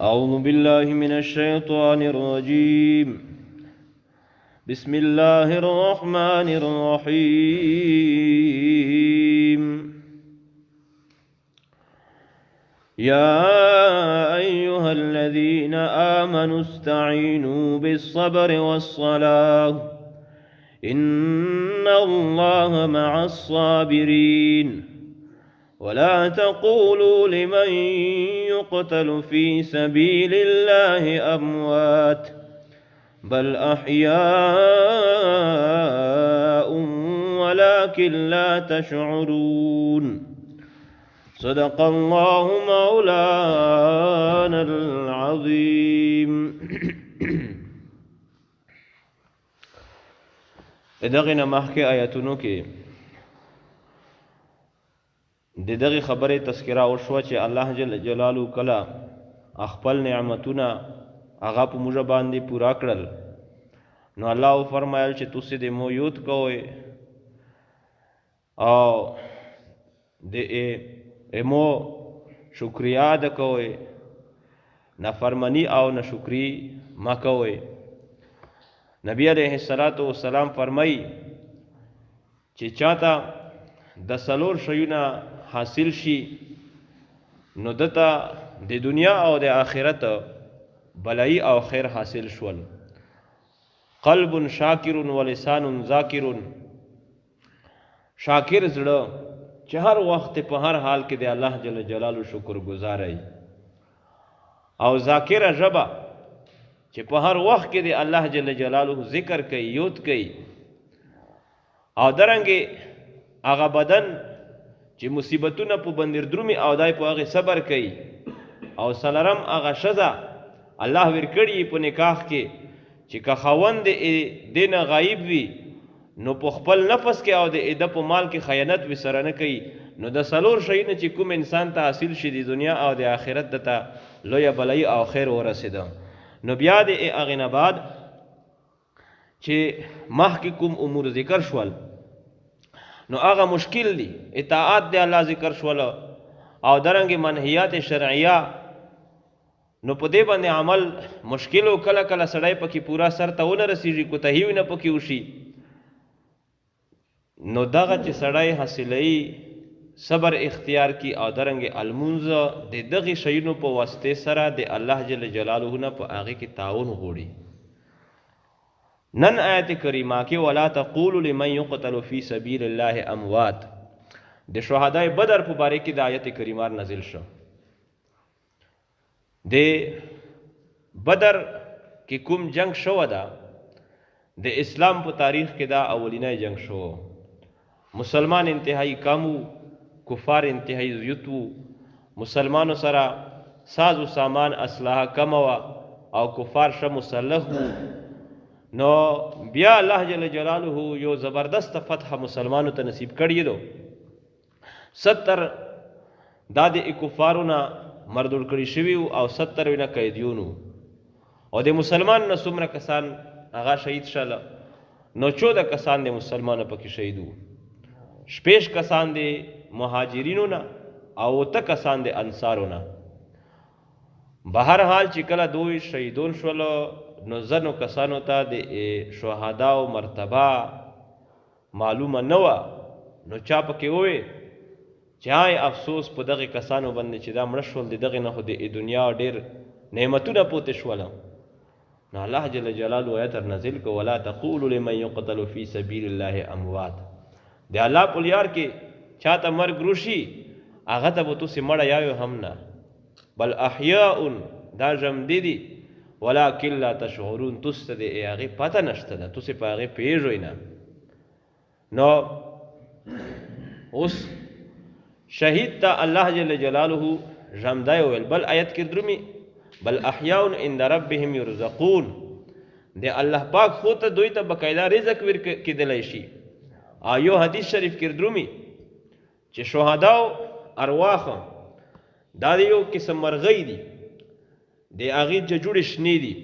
أعوذ بالله من الشيطان الرجيم. بسم الله الرحمن الرحيم. يا أيها الذين آمنوا استعينوا بالصبر والصلاة إن الله مع الصابرين. ولا تقولوا لمن يقتل في سبيل الله أموات بل أحياء ولكن لا تشعرون. صدق الله مولانا العظيم. دغه مخکې آیاتونو کې د دغه خبره تذکرہ وشوه چې الله جل جلاله کله خپل نعمتونه هغه په موږ باندې پورا کړل، نو الله فرمایل چې تاسو د مو یوت کوئ او د مو شکریا ادا کوئ، نافرمانی او ناشکری ما کوئ. نبی علیہ الصلوۃ والسلام فرمای چې چاته د سلور شیونه حاصل شي نو دته د دنیا او د آخرت بلای او خیر حاصل شول. قلب شاکر ولسان ذاکر، شاکر زړه چې هر وخت په هر حال کې د الله جل جلاله شکر گزاري، او ذاکر ژبه چې په هر وخت کې د الله جل جلاله ذکر کوي، یود کوي، او درنګي هغه بدن چې مصیبتونه په بندر درومي او دای په هغه صبر کوي، او سلرم هغه شذا الله ورکړي په نکاح کې چې که خاوند دینه غایب وي نو په خپل نفس کې او د اده په مال کې خیانت وسره نه کوي، نو د سلور شیونه چې کوم انسان ته حاصل شي د دنیا او د آخرت دته لوی بلای او خیر ورسېده. نو بیا د هغه نه بعد چې مخکې کوم امور ذکر شول نو هغه مشکل دي، اطاعت د الله ذکر شول او درنګ منهیات شرعیه، نو په دې باندې عمل مشکل او کله کله سړی پکې پورا سر ته ونه رسیږي، کوتاهی نه پکې وشي، نو دغه چې سړی حاصلې صبر اختیار کی او درنګ المنز د دغه شیونو په واسطه سره د الله جل جلاله نه په هغه کې تعاون غوړي. نن آیت کریمه کې ولا تقولوا لمن يقتل في سبيل الله اموات د شهداء بدر په باره کې د آیت کریمه نازل شو. د بدر کې کوم جنگ شو ده د اسلام په تاریخ کې دا اولینی جنگ شو. مسلمان انتهایی کامو، کفار انتهایی زیوتو، مسلمانو سره ساز و سامان اسلحه کم او کفار شه مسلح وو. نو بیا الله جل جلاله یو زبردست فتح مسلمانو ته نصیب کړی دو. 70 دا د کفارونه مردول کړی شوی او 70 وینه قیدیونو، او د مسلمان نه څومره کسان هغه شهید شول، نو 14 کسان د مسلمانو پکې شهید وو، 6 کسان د مهاجرینو نه او 8 کسان د انصارو نه. بهر حال چې کله دوی شهیدون شول نو زنو کسانو ته د شهداو مرتبه معلومه نه وه، نو چا پکې ووی چې هاي افسوس په دغه کسانو باندې چې دا مړه شول، د دغه نه خو د دنیا ډېر نعمتونه پوته شول. نو الله جل جلاله آیت نازل کو ولا تقولوا لمن يقتل في سبيل الله اموات. د الله په لار کې چاته مرګ روشي هغه ته به تاسې مړه یاوې هم نه، بل احیاء دا ژوندي دي ولکن لا تشعرون، تاسو ته د هغې پته نشته ده، تاسې په هغې پوهېږئ نه. نو اوس شهید ته الله جل جلاله ژوندی وویل، بل آیت کې درومي بل احیاء عند ربهم یرزقون، د الله پاک خو ته دوی ته بقاعده رزق ورکېدلی شي. یو حدیث شریف کې درومي چې شهداو ارواح دا د یو قسم مرغۍ دي، د هغې ججوړې شنې دي،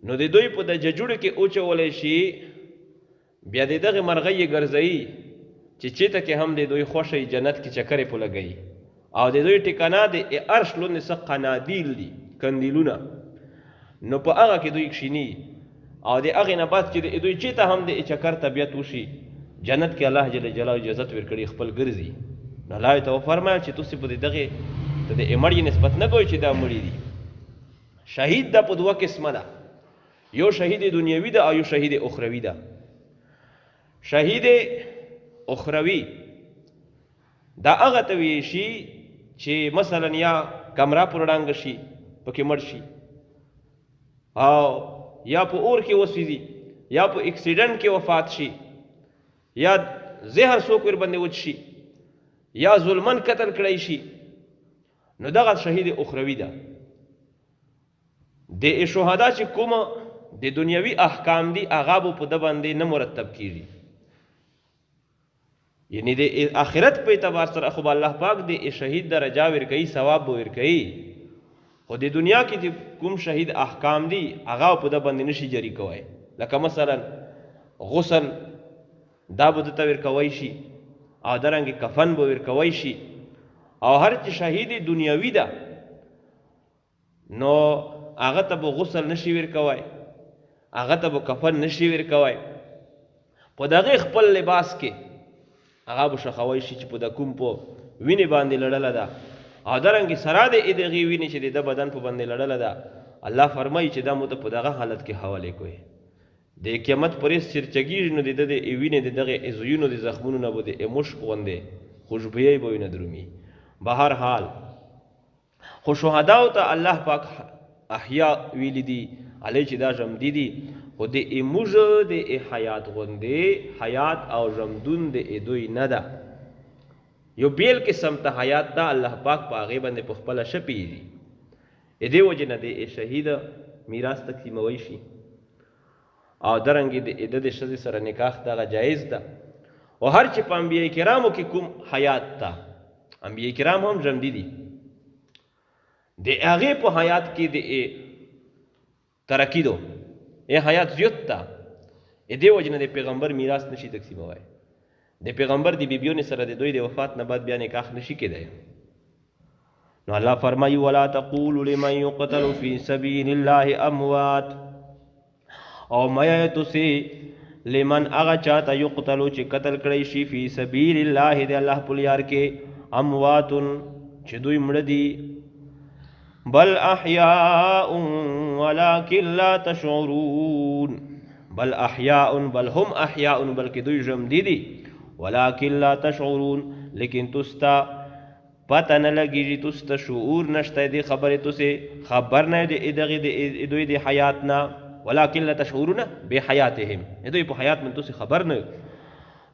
نو د دوی په د ججوړې کې اوچولی شي، بیا د دغې مرغۍ یې ګرځوي چې چېته کې هم د دوی خوښه جنت کې چکرې په لګوي، او د دوی ټکانه د عرش لوندې څه قنادیل دي، کندیلونه، نو په هغه کې دوی کښیني او د هغې نه بعد چې دوی چېرته هم د چکر طبیعت وشي جنت کې الله جل جلاله اجازت ورکړي خپل ګرځي. نو الله ته وفرمایل چې تاسې په دغې ته د مړي نسبت نه کوئ چې دا مړي دي. شهید دا په دوه قسمه ده، یو شهید دنیوي ده او یو شهید اخروي ده. شهید اخروي دا هغه ته ویل شي چې مثلا یا کمره پر ړانګه شي پکې مړ شي او یا په اور کې وسوځي یا په اکسیډنټ کې وفات شي یا زهر څوک ورباندې وچ شي یا ظلمن قتل کړی شي، نو دغه شهید اخروي ده. د شهدا چې کومه د دنیوي احکام دي هغه به په ده باندې نه مرتب کیږي، یعنی د آخرت په اعتبار سره خو الله پاک د شهید درجه ورکوي، ثواب به ورکوي، خو د دنیا کې چې کوم شهید احکام دي هغه په ده باندې نشي جاری کوی. لکه مثلا غسل دا به دته ورکوی شي او درنګې کفن به ورکوی شي، او هر چې شهید دنیوي ده نو هغه ته به غسل نشي ورکوی، هغه ته به کفن نشي ورکوی، په دغه خپل لباس کې هغه به شخوی شي چې په د کوم په وینې باندې لړله ده، او درنګې سره د دغې وینې چې د ده بدن په باندې لړله ده الله فرمایي چې دا مو ته په دغه حالت کې حواله کوي. د قیامت پرېز چرچګېږي نو د ده د وینې د دغې زویونو د زخمونو نه به د مشک غوندې خوشبویۍ به وینه درومي. بهر حال خو شهداو ته الله پاک احیا ویلی دي علی چې دا ژمدي دي، خو د موږ د حیات غوندې حیات او ژمدون د دوی نه ده. یو بیل قسم ته حیات ده الله پاک په هغې باندې په خپله ښه پوهېږي. د دې وجې نه د شهیده میراث تقسیموی شي او درنګې د ده د ښځې سره نکاح دغه جایز ده. او هر چې په انبیاء کرامو کې کوم حیات ده، انبیاء کرام هم ژمدي دي، د هغې په حیات کې د ترقي دو حیات زیات ده، د دې وجې نه د پیغمبر میراث نشي تقسیموی. د پیغمبر د بیبیونې سره د دوی د وفات نه بعد بیا نکاح نشي کېدی. نو الله فرمایي ولا تقولوا لمن يقتل في سبيل الله اموات، او مایه تاسې لمن هغه چاته یقتلو چې قتل کړی شي فی سبیل الله د الله په لار کې اموات چې دوی مړه دي، بل احیاء ولکن لا تشعرون، بل احیاء بل هم احیاء بلکې دوی ژمدي دي، ولکن لا تشعرون لیکن تستا پته نه لګېږي، تسته شعور نشته دې خبرې، تاسې خبر نه د دغې دوی د حیات نه، ولکن لا تشعرون بحیاتهم دوی په حیات من تاسې خبر نه.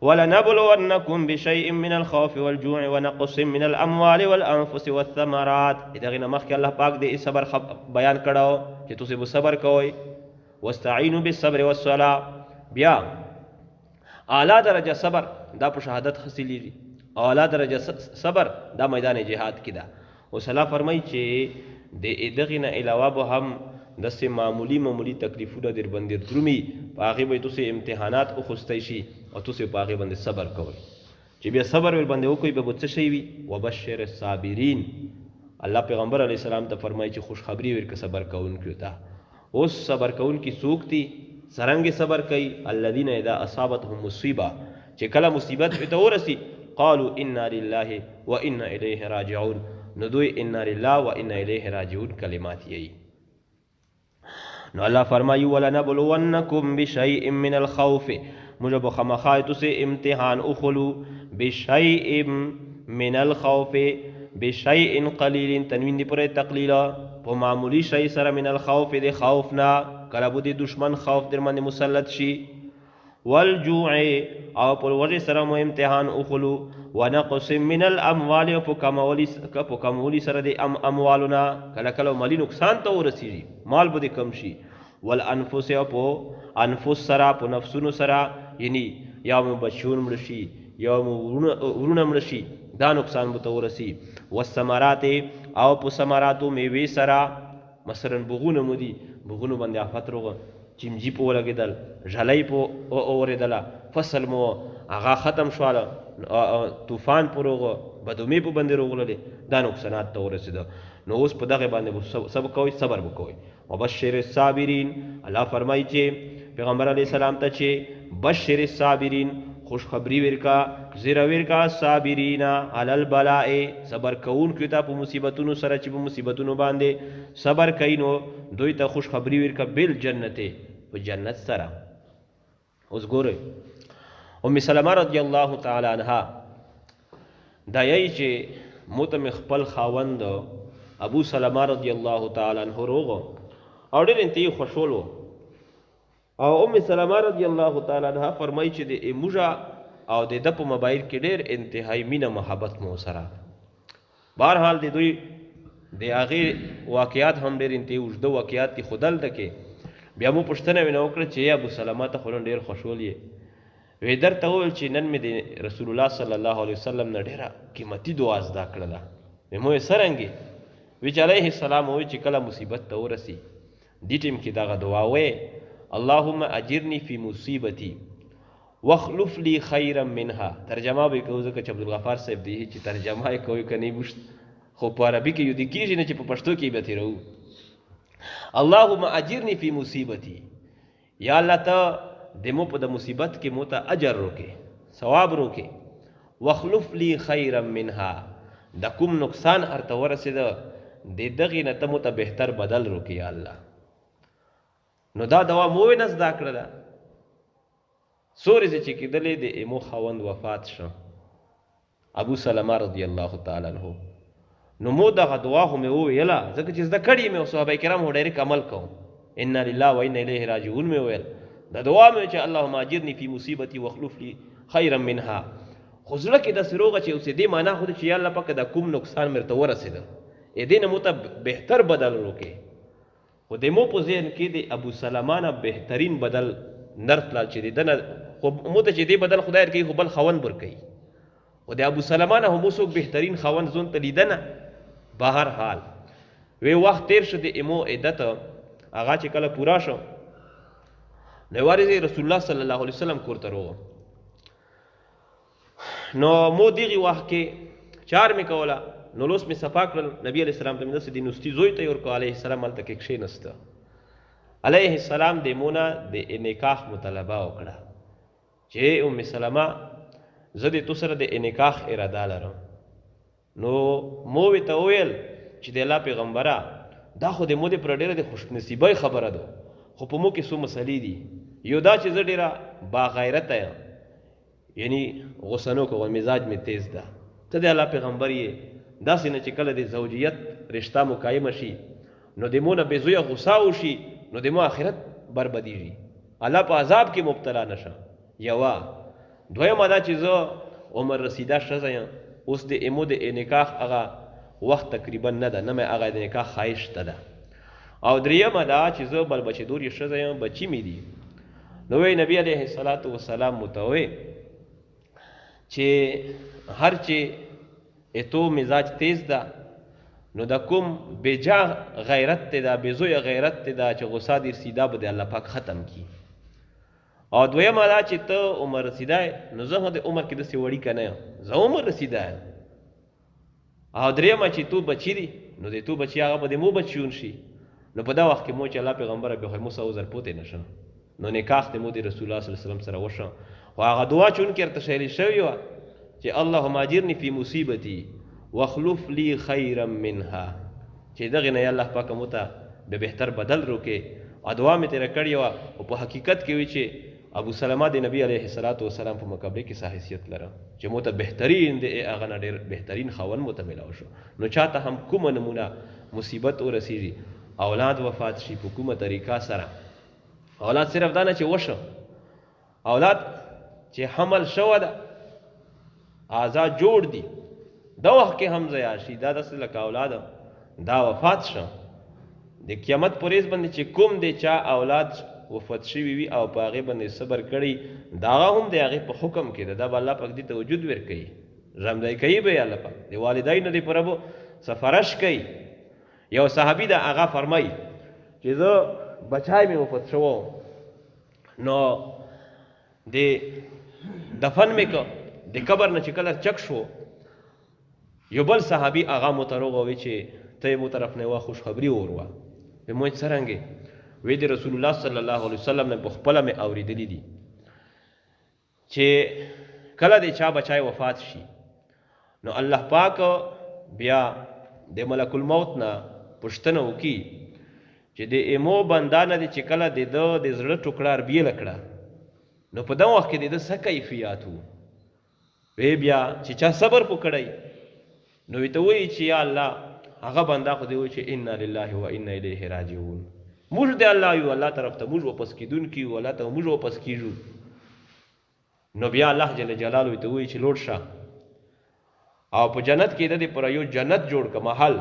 ولنبلونکم بشیء من الخوف والجوع ونقص من الاموال والانفس والثمرات، دغې نه مخکې الله پاک د صبر بیان کړو چې تاسې به صبر کوئ. واستعینوا بالصبر والصلاة، بیا اعلی درجه صبر دا په شهادت حاصلیږي، او اعلی درجه صبر دا میدان جهاد کې ده. اوس الله فرمایي چې د دغې نه علاوه به هم داسې معمولي تکلیفونه در باندې درومي، په هغې به تاسې امتحانات اخیستی شي او تاسې په هغې باندې صبر کوئ. چې بیا صبر ور باندې وکړئ به څه شی وي؟ وبشر الصابرین. الله پیغمبر علیه السلام ته فرمایي چې خوشخبري ورکړه صبر کوونکو ته. اوس صبر کوونکي څوک دي؟ څرنګې صبر کوي؟ الذین اذا اصابتهم مصیبه، چې کله مصیبت ورته ورسي قالوا انا لله وانا الیه راجعون، نو دوی انا لله وانا الیه راجعون کلمات یی. نو الله فرمایي ولنبلونکم بشیء من الخوف، موږ به خامخا تاسې امتحان اخلو بشیء من الخوف، بشیء قلیل تنوین دی پورې تقلیلا، په معمولی شی سره من الخوف د خوف نه، کله به د دشمن خوف در باندې مسلط شي، والجوع او پر وجه سره مو امتحان اخلو، ونقص من الاموال او په کمولی سره د اموالنا، کله کله مالی نقصان ته ورسیږي مال به د کم شي، والانفس او په انفس سره په نفسونو سره، یعنی یا مو بچون مړه شي یا مو ورونه مړه شي، دا نقصان به ته ورسي. والثمرات او په ثمراتو میوې سره، مثلا بغونه مو دي، بغونو باندې آفت روغه، چمجي په ولګېدل، ژلۍ په اورېدله، فصل مو هغه ختم شواله، طوفان په روغه، بدومې په باندې روغللې، دا نقصانات ته ورسېده. نو اوس په دغه باندې صبر کوئ، صبر وکوئ. وبشر الصابرین، الله فرمایي چې پیغمبر علیه السلام ته چې بشر الصابرین خوشخبری ورکا، زیره ورکا صابرینا علی البلاء، صبر کوونکو ته په مصیبتونو سره چې په مصیبتونو باندې صبر کوي نو دوی ته خوشخبری ورکا بالجنت، په جنت سره. اوس ګورئ ام سلمہ رضی الله تعالی عنها دا یی چې موته خپل خاوند ابو سلمہ رضی الله تعالی عنہ روغ او ډېر انتهایی خوشحال و. او ام سلمہ رضی الله تعالی عنها فرمایي چې د موږ او د په موبایل کې ډېر انتهایی مینه محبت مو سره. بهرحال د دوی د هغې واقعات هم ډېر انتهایی اوږده واقعات دي، خو دلته کې بیا مو پوښتنه مې وکړه چې ابو سلمہ ته خو نن ډېر خوشحال یې. وی درته وویل چې نن مې د رسول الله صلی الله علیه وسلم نه ډېره قیمتي دعا زده کړله. وی مو یې څرنګې؟ وی چې علیه السلام وویل چې کله مصیبت ته ورسي دې ټیم کې دغه دعا وایې: اللهم اجرني فی مصیبتی واخلف لی خیرا منها. ترجمه به کوو ځکه چې عبدالغفار صاحب دی چې ترجمه یې کوي که نه مشت، خو په عربي کې یو دې کېږي نه چې په پښتو کې به تېروو. اللهم اجرني فی مصیبتی، یا الله ته د مو په د مصیبت کې مو ته اجر روکې، ثواب روکې. واخلف لی خیرا منها، د کوم نقصان هرته ورسېده د دغې نه ته مو ته بهتر بدل روکې یا الله. نو دا دوا مو نه زده کړله. څو ورځې چې کېدلې د ایمو خاوند وفات شو ابو سلمہ رضی الله تعالی عنہ. نو مو دغه دعا خو مې وویله ځکه چې زده کړې مې او صحابه کرام خو ډایرک عمل کوم. انا لله و انا الیه راجعون مې وویل. دا دعا مې چې اللهم اجرني فی مصیبتي واخلف لی خیرا منها. خو زړه کې داسې روغه چې اوس دې معنا خو چې یا الله پاکه دا کوم نقصان مې ورته ورسېده دې نه مو ته بهتر بدل وکړې. خو د مو په ذهن کې د ابو سلمہ نه بهترین بدل نرتلل چې د ده نه خو مو ته چې دې بدل خدای ورکوي خو بل خاوند ورکوي، خو د ابو سلمہ نه هم څوک بهترین خاوند ځون ته لیده نه. بهر حال وی وخت تیر شو د ایمو عدت هغه چې کله پورا شو نو وارث رسول الله صلی الله علیه وسلم کور ته روغ. نو مو دغه وخت کې چار مې کوله نو لوس مې صفا کړل. نبی علیه السلام ته مې داسې د نوستي زوی ته یې ورکړو، علیه السلام هلته کې کښېنسته. علیه السلام د مونه د نکاح مطالبه وکړه چې ام سلمہ زه د تو سره د نکاح اراده لرم. نو مو ورته وویل چې د الله پیغمبره دا خو د مو د پر ډېره د خوشنصیبۍ خبره ده، خو په مو کې څو مسلې دي. یو دا چې زه ډېره باغیرته یم، یعنی غصه نه کوم، مزاج مې تیز ده. ته د الله پیغمبر یې، داسې نه چې کله د زوجیت رشته مو قایمه شي نو د مو نه بې زویه غصه وشي نو د مو آخرت بربدیږي، الله په عذاب کې مبتلا نشه. یوه دویمه دا چې زه عمر رسیده ښځه یم، اوس د ایمو د نکاح هغه وخت تقریبا نه ده، نه مې هغه د نکاح خواهش ته ده. او دریمه دا چې زه بل بچېدورې ښځه یم، بچي مې دي. نو وی نبی علیه الصلاة والسلام مته وی چې هر چې اتو مزاج تیز ده نو د کوم بجا غیرت ته ده، بزوی غیرت ته ده چې غصه دې رسیده به د الله پاک ختم کی. او دویمه دا چې ته عمر رسیده نو زه د عمر کې داسې وړي که نه یم، زه عمر رسیده یم. او دریمه چې تو بچي دي نو د تو بچي هغه به د مو بچیون شي. نو په دا وخت کې مو چې الله پیغمبره بیا خو مو څه عذر پوتی نه شم. نو نکاح د مو د رسول الله صلی الله علیه وسلم سره وشو. خو هغه دعا چونکې ورته شایلې شوې وه چې اللهم اجرني فی مصیبتي واخلف لی خیرا منها، چې دغې نه یا الله پاکه مو ته به بهتر بدل روکې. او دعا مې تېره کړې وه، خو په حقیقت کې وي چې ابو سلمہ د نبی علیه الصلاة والسلام په مقابله کې څه حیثیت لره چې مو ته بهترین د هغه نه ډېر بهترین خاوند مو ته میلاو شو. نو چاته هم کومه نمونه مصیبت ورسېږي، اولاد وفات شي په کومه طریقه سره، اولاد صرف دا نه چې وشو، اولاد چې حمل شوه ده آزاد جوړ دي دا وخت کې هم ضیاع شي، دا داسې لکه اولاد دا وفات شو. د قیامت په ورځ باندې چې کوم دی چا اولاد وفات شوي وي او په هغې باندې صبر کړی، دا هغه هم د هغې په حکم کې ده، دا به الله پاک دې ته وجود ورکوي، ژوندی کوي به یې الله پاک، د والدینو دې پوره به سفرش کوي. یو صحابي ده هغه فرمایي چې زه بچای مې وفات شوی نو د دفن مې که د قبر نه چې کله چک شو، یو بل صحابي هغه مو ته روغ ووی چې ته مو طرف نه وا خوشخبری وروا به مو څرنګه وې د رسول الله صلی الله علیه وسلم نه بخپله مې اوریدلی دي چې کله د چا بچای وفات شي نو الله پاک بیا د ملک الموت نه پوښتنه وکي چې د ایمو بندانه دي چې کله د زړه ټوکړه بیل کړه نو په دغه وخت کې د څه کیفیت وو وی بیا چې چا صبر وکړی نو وی ته وایي چې یا الله هغه بنده خو دی وایي چې انا لله و انا الیه راجعون موږ د الله یو الله طرف ته موږ واپس کیدونکي یو الله ته موږ واپس کیږو نو بیا الله جل جلاله ته وایي چې لوړ شه او په جنت کې د پر یو جنت جوړ ک محل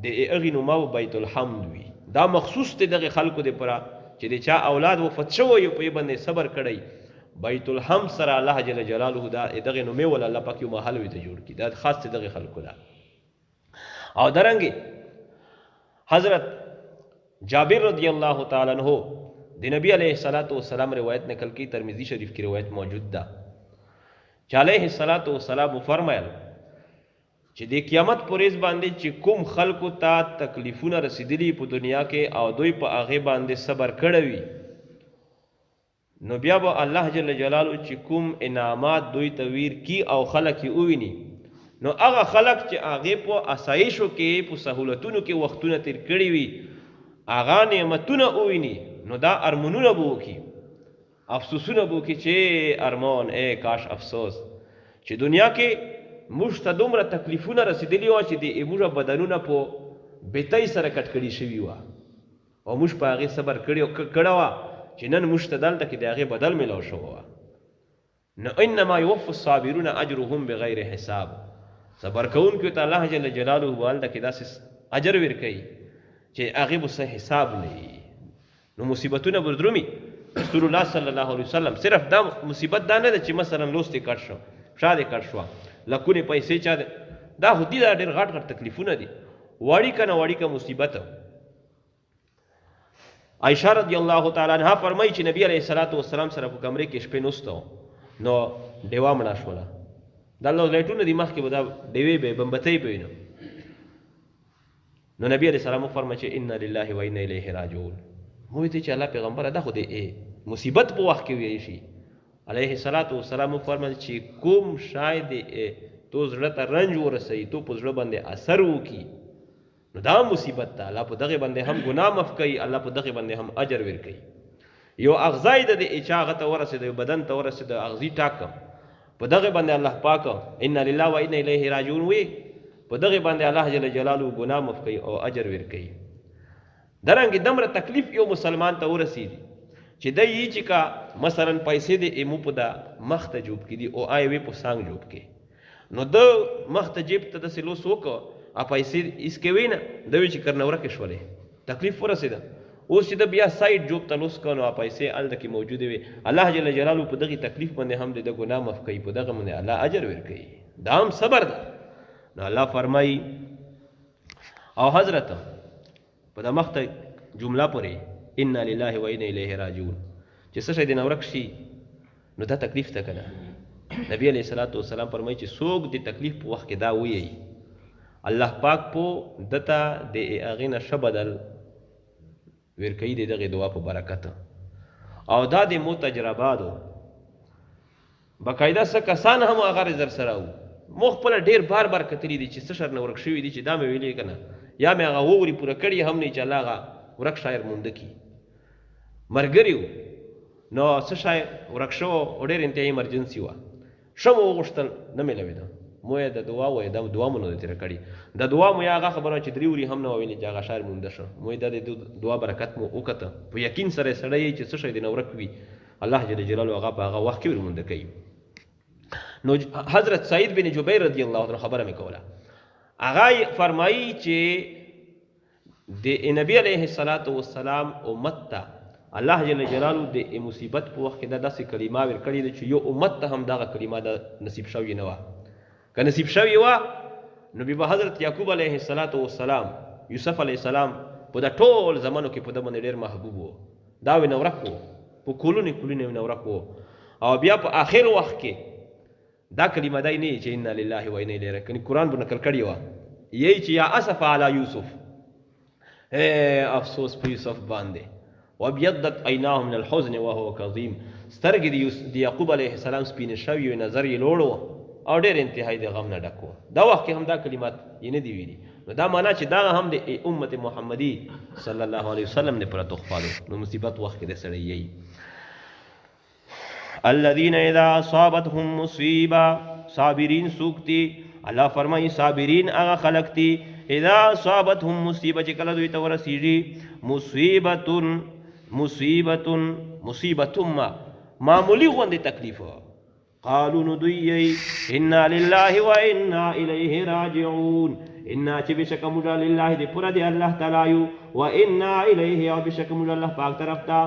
د هغې نومه بیت الحمد وي دا مخصوص دی دغه خلکو دپاره چې د چا اولاد وفات شوی په یې باندې صبر کړی بیت الحمد سره الله جل جلاله دا دغه نومې ول الله پاک یو محل وي ته جوړ کړي دا خاص دی دغه خلکو دا او درنګې حضرت جابر رضی الله تعالی عنہ د نبی علیہ الصلوۃ والسلام روایت نقل کی ترمذی شریف کی روایت موجود ده چې علیہ الصلوۃ والسلام فرمایل چې د قیامت پرېز باندې چې کوم خلکو ته تکلیفونه رسیدلی په دنیا کې او دوی په هغه باندې صبر کړی وي نو بیا به الله جل جلاله چې کوم انعامات دوی ته ویر کی او خلک یې وویني نو هغه خلک چې هغې په اسایشو کې په سهولتونو کې وختونه تیر کړي وي هغه نعمتونه وویني نو دا ارمانونه به وکړي افسوسونه به وکړي چې ارمان ای کاش افسوس چې دنیا کې موږ ته دومره تکلیفونه رسېدلي وه چې د موږ بدنونه په بېتۍ سره کټ کړي شوي وه او موږ په هغې صبر کړی وه چې نن موږ ته دلته کې د هغې بدل میلاو شوی وه نو انما یوفي الصابرون اجرهم بغیر حساب صبر کوونکو ته الله جل جلاله به هلته کې داسې اجر ورکوي چې هغې به څه حساب نه نو مصیبتونه به درومي رسول الله صلی الله علیه وسلم صرف دا مصیبت دا نه ده چې مثلا لوست یې کټ شو پښه دې کټ شوه لکونې پیسې چا دا خو دي دا ډېر غټ غټ تکلیفونه دي وړي که نه وړي که مصیبت عائشہ رضی الله تعالی عنها فرمایي چې نبی علیه الصلاۃ والسلام سره په کمرې کې شپې نوسته نو ډیوه مړه شوله دا لایټونه دي مخکې به دا ډیوې به بمبتۍ به وي نو نبی علیه السلام فرمایي چې انا لله و انا الیه راجعون مو ته چې الله پیغمبره دا خو د مصیبت په وخت کې ویل شي علیه الصلاۃ والسلام فرمایي چې کوم شاید تو زړه ته رنج ورسوي تو په زړه باندې اثر وکړي نو دا مصیبت ده الله په دغه باندې هم ګناه معاف کوي الله په دغه باندې هم اجر ورکوي یو اغذای د اچا هغه ته ورسېد یو بدن ته ورسېد اغذي ټاکم په دغه باندې الله پاک ان لله و انا الیه راجعون وي په دغه باندې الله جل جلاله ګناه معاف کوي او اجر ورکوي درنګ دمره تکلیف یو مسلمان ته ورسېږي چې د یی چې کا مثلا پیسې د ایمو په دا مخ ته جوب کړي او آی وی په سانګ جوب کړي نو د مخ ته جیب ته د سلوس وکړه ا پیسې اس کې وینه د وی چې کرنوره کې شولې تکلیف ورسېده اوس چې د بیا سایډ جوب ته لوس کړو ا پیسې الته کې موجوده وي الله جل جلاله په دغه تکلیف باندې هم د ګناه معاف کوي په دغه باندې الله اجر ورکوي دا هم صبر ده نو الله فرمایي او حضرت په د مخته جمله پورې ان لله و انا الیه راجعون چې څه شي د نورک شي نو دا تکلیف ته کنه نبی علیہ الصلوۃ والسلام فرمایي چې څوک د تکلیف په وخت کې دا وایي الله پاک په دته د هغې نه ښه بدل ورکوي د دغې دعا په برکت او دا د مو تجربه ده باقاعده څه کسان هم هغه زر سره وو مو خپله ډېر بار بار کتلي دي چې څه شر نه ورک شوي دي چې دا مې ویلې که نه یا مې هغه ووري پوره کړي هم نه چې الله هغه ورک شایر مونده کي ملګري وو نو څه شی ورک شو او ډېر انتهایي ایمرجنسي وه ښه مو وغوښتل نه میلوېده مو یې د دعا وایي دا دعا مو نه ده تېره کړې د دعا مو یا هغه خبره چې درې وري هم نه ویلې چې هغه شایر مونده شو مو یې دا د دعا برکت مو وکته په یقین سره یې سړی چې څه شی دې نه ورک وي الله جل جلاله هغه په هغه وخت کې ورمونده کوي نو حضرت سعید بن جبیر رضی الله عنه خبره مې کوله هغه فرمایي چې د نبی علیه الصلاۃ والسلام امت ته الله جل جلاله د مصیبت په وخت کې دا داسې کلمه ورکړې ده چې یو امت ته هم دغه کلمه د نصیب شوې نه وه که نصیب شوې وه نو بیا به حضرت یعقوب علیه الصلاۃ والسلام یوسف علیه السلام په دا ټول زمانو کې په ده باندې ډېر محبوب و دا وی نورک و په کلونې کلونې نورک و او بیا په آخر وخت کې دا کلمه دای نه چې انا لله و انا الیه راجعون قرآن به نقل کړې وه یہی چې یا اسف علی یوسف، اے افسوس په یوسف باندې، وابیضت عیناه من الحزن وهو کظیم، سترګې د یعقوب علیه السلام سپینې شوي وې، نظر یې لوړ و او ډېر انتهایی د غم نه ډک و. دا وخت کې هم دا کلمات یې نه دي ویلي، نو دا معنا چې دا هم د امت محمدي صلی الله علیه وسلم نه پرته خفالو. نو مصیبت وخت کې د سړی یی الذین اذا اصابتهم مصیبه، صابرین سوکتی، الله فرمایي صابرین هغه خلق تی اذا اصابتهم مصیبه چې کله دوی ته ورسیږي مصیبت معمولی غوندې تکلیف، قالو نو دوی یی انا لله و انا الیه راجعون، انا چې بشک موږ لله دې پوره دی الله تعالی یو، و انا الیه او بشک موږ الله پاک طرف ته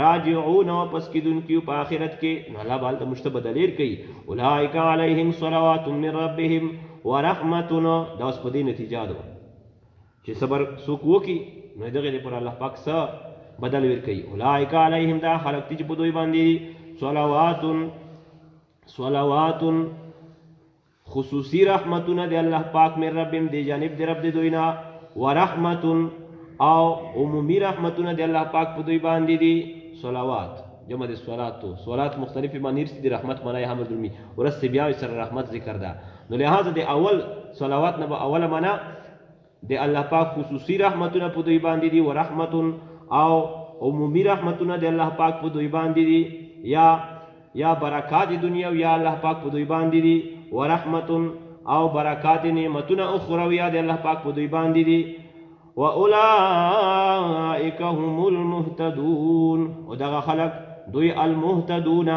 راجعون واپس کیدونکي په آخرت کې. نو الله بالته مشتبه دلیر کوي اولئک علیهم صلوات من ربهم ورحمة، دا اوس په دې نتیجه ده چې صبر څوک وکړي نو دغه لپاره الله پاک څه بدل ورکوي. اولئک علیهم دا خلق چې په دوی باندې صلوات خصوصی رحمتونه دی الله پاک من ربهم دی جانب دی رب دی دوینا، ورحمة او عمومی رحمتونه دی الله پاک په دوی باندې دی. صلوات جمع دی صلات مختلف معنی دی، رحمت معنی هم درمی ورسته بیا سره رحمت ذکر ده. نو لہذا دی اول صلوات نه اوله معنا دی الله پاک خصوصی رحمتونه په دوی باندې دی، ورحمة او عمومی رحمتونه دی الله پاک په دوی باندې دی، یا برکات دنیا یا الله پاک په دوی باندې دی، ورحمة او برکات نعمتونه اخرویه دی الله پاک په دوی باندې دی. واولئک هم المهتدون، او دغه خلق دوی المهتدون،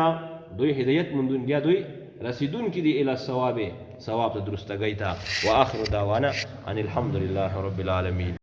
دوی هدایت مندون یا دوی رسیدون کی دی الی الصواب، ثواب ته درستګی ته. واخر دعوانا ان الحمد لله رب العالمین.